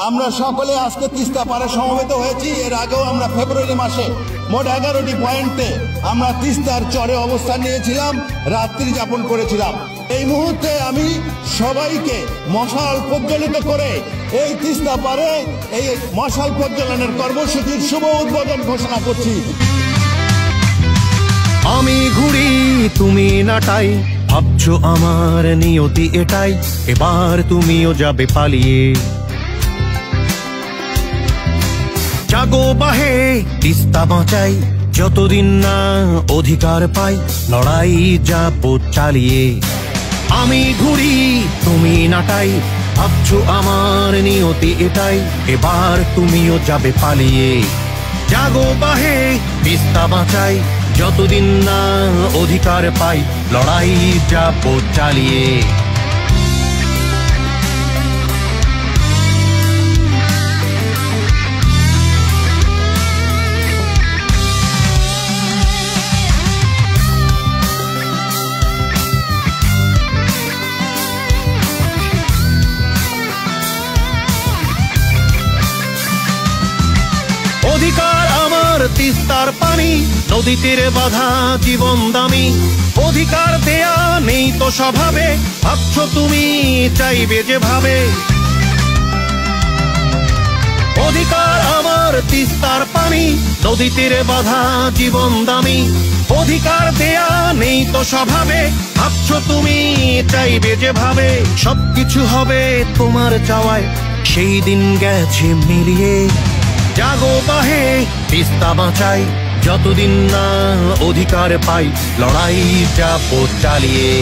আমরা সকলে আজকে তিস্তা পারে সমবেত হয়েছি। এর আগেও আমরা ফেব্রুয়ারি মাসে মোট 11টি পয়েন্টে আমরা তিস্তার চরে অবস্থান নিয়েছিলাম, রাত্রি যাপন করেছিলাম। এই মুহূর্তে আমি সবাইকে মশাল প্রজ্বলিত করে এই তিস্তা পারে এই মশাল প্রজ্বলনের কর্মসূচির শুভ উদ্বোধন ঘোষণা করছি। আমি ঘুরি তুমি নাটাই, ভাবছো আমার নিয়তি এটাই, এবার তুমিও যাবে পালিয়ে। জাগো বাহে তিস্তা বাঁচাই, যতদিন না অধিকার পাই লড়াই যাবো চালিয়ে। আমি ঘুরি তুমি নাটাই, ভাবছো আমার নিয়তি এটাই, এবার তুমিও যাবে পালিয়ে। জাগো বাহে তিস্তা বাঁচাই, যতদিন না অধিকার পাই লড়াই যাবো চালিয়ে। অধিকার আমার তিস্তার পানি, নদী তীরে বাঁধা জীবন দামি। অধিকার দেয়া নেই তো স্বভাবে, ভাবছো তুমি চাইবে যেভাবে। অধিকার আমার তিস্তার পানি, নদী তীরে বাঁধা জীবন দামি। অধিকার দেয়া নেই তো স্বভাবে, ভাবছো তুমি চাইবে যেভাবে। সবকিছু হবে তোমার চাওয়ায়, সেই দিন গেছে মিলিয়ে। জাগো বাহে তিস্তা বাঁচাই, যতদিন না অধিকার পাই লড়াই যাবো চালিয়ে।